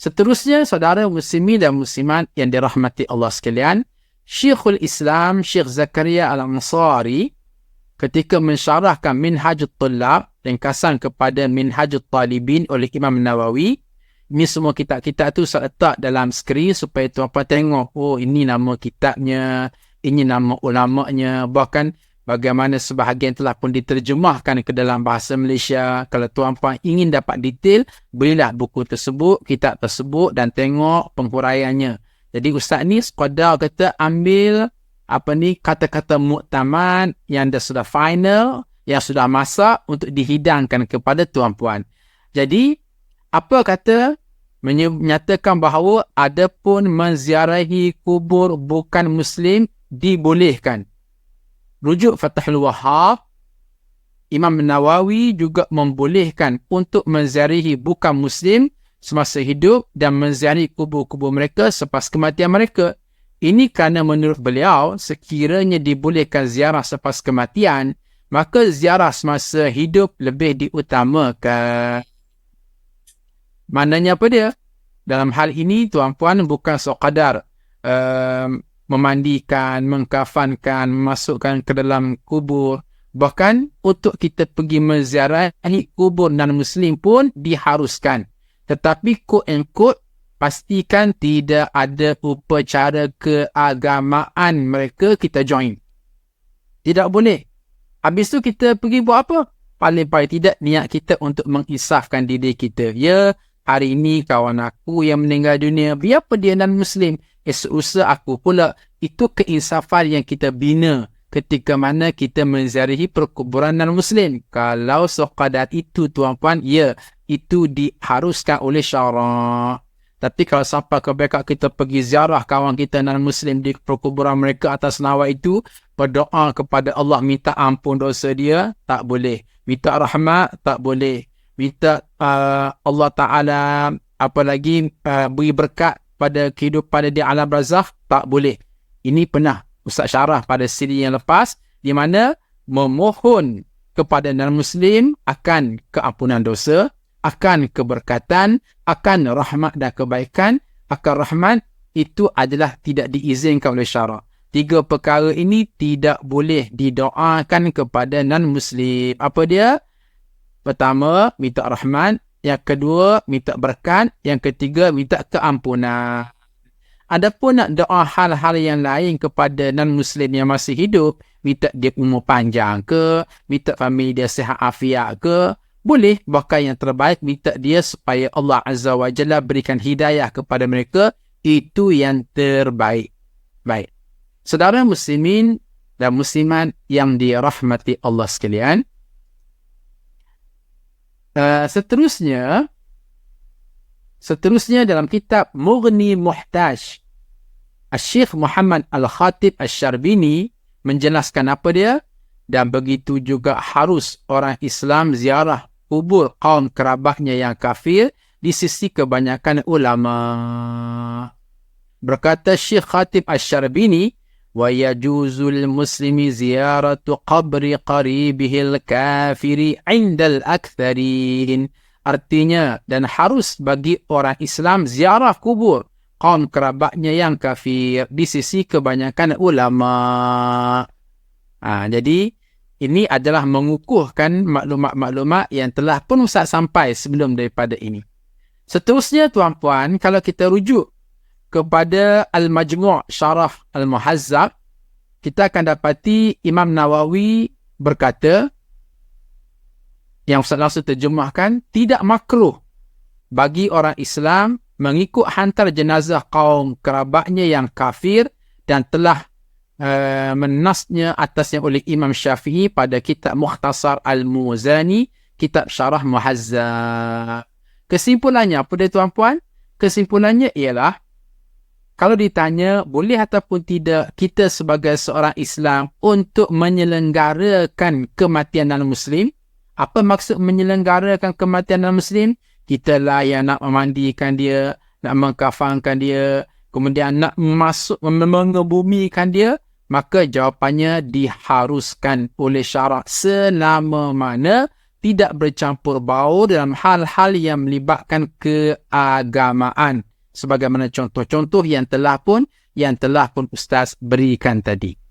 Seterusnya, saudara muslimin dan muslimat yang dirahmati Allah sekalian, Syekhul Islam Syekh Zakaria Al-Ansari ketika mensyarahkan Minhajut Tullab, ringkasan kepada Minhajut Talibin oleh Imam Nawawi. Ini semua kitab-kitab tu saya letak dalam skrin supaya tuan-puan tengok, oh ini nama kitabnya, ini nama ulamanya, bahkan bagaimana sebahagian telah pun diterjemahkan ke dalam bahasa Malaysia. Kalau tuan-puan ingin dapat detail, belilah buku tersebut, kitab tersebut dan tengok penghuraiannya. Jadi ustaz ni sekadar kata ambil kata-kata muktamad yang dah sudah final, yang sudah masak untuk dihidangkan kepada tuan-puan. Jadi apa kata menyatakan bahawa adapun menziarahi kubur bukan Muslim dibolehkan. Rujuk Fathul Wahhab, Imam Nawawi juga membolehkan untuk menziarahi bukan Muslim semasa hidup dan menziarahi kubur-kubur mereka selepas kematian mereka. Ini kerana menurut beliau, sekiranya dibolehkan ziarah selepas kematian, maka ziarah semasa hidup lebih diutamakan. Maknanya apa dia? Dalam hal ini, tuan-puan bukan sekadar memandikan, mengkafankan, memasukkan ke dalam kubur. Bahkan untuk kita pergi menziarahi kubur non-Muslim pun diharuskan. Tetapi quote and quote, pastikan tidak ada upacara keagamaan mereka kita join. Tidak boleh. Habis tu kita pergi buat apa? Paling-paling tidak niat kita untuk mengisafkan diri kita. Ya, hari ini kawan aku yang meninggal dunia, biarpun dia non-Muslim, esok usaha aku pula. Itu keinsafan yang kita bina ketika mana kita menziarahi perkuburan non-Muslim. Kalau sekadar itu tuan-puan, ya, itu diharuskan oleh syarak. Tapi kalau sampai kebaikan kita pergi ziarah kawan kita non-Muslim di perkuburan mereka atas nama itu, berdoa kepada Allah minta ampun dosa dia, tak boleh. Minta rahmat, tak boleh. Minta Allah Ta'ala beri berkat pada kehidupan di alam barzakh, tak boleh. Ini pernah Ustaz syarah pada siri yang lepas, di mana memohon kepada non-Muslim akan keampunan dosa, akan keberkatan, akan rahmat dan kebaikan, akan rahmat, itu adalah tidak diizinkan oleh syarak. 3 perkara ini tidak boleh didoakan kepada non-Muslim. Apa dia? Pertama, minta rahmat. Yang kedua, minta berkat. Yang ketiga, minta keampunan. Adapun nak doa hal-hal yang lain kepada non-Muslim yang masih hidup, minta dia umur panjang ke, minta family dia sihat afiat ke, boleh. Bahkan yang terbaik, minta dia supaya Allah Azza wa Jalla berikan hidayah kepada mereka. Itu yang terbaik. Baik. Saudara muslimin dan muslimat yang dirahmati Allah sekalian. Seterusnya dalam kitab Mughni Muhtaj, Syekh Muhammad Al-Khatib Asy-Syarbini menjelaskan apa dia, dan begitu juga harus orang Islam ziarah kubur kaum kerabatnya yang kafir di sisi kebanyakan ulama. Berkata Syekh Khatib Asy-Syarbini, wa yajuzul muslimi ziyaratu qabri qaribihil kafiri indal aktharin. Artinya, dan harus bagi orang Islam ziarah kubur kaum kerabatnya yang kafir di sisi kebanyakan ulama. Jadi ini adalah mengukuhkan maklumat-maklumat yang telah pun Ustaz sampai sebelum daripada ini. Seterusnya tuan-puan, kalau kita rujuk kepada Al-Majmu' Syarah Al-Muhazzab, kita akan dapati Imam Nawawi berkata, yang Ustaz langsung terjemahkan, tidak makruh bagi orang Islam mengikut hantar jenazah kaum kerabatnya yang kafir, dan telah menasnya atasnya oleh Imam Syafi'i pada kitab Mukhtasar Al-Muzani, kitab Syarah Muhazzab. Kesimpulannya apa dia tuan-puan? Kesimpulannya ialah, kalau ditanya boleh ataupun tidak kita sebagai seorang Islam untuk menyelenggarakan kematian non-Muslim. Apa maksud menyelenggarakan kematian non-Muslim? Kita lah yang nak memandikan dia, nak mengkafankan dia, kemudian nak mengebumikan dia. Maka jawapannya diharuskan oleh syarak selama mana tidak bercampur baur dalam hal-hal yang melibatkan keagamaan sebagaimana contoh-contoh yang telah pun Ustaz berikan tadi.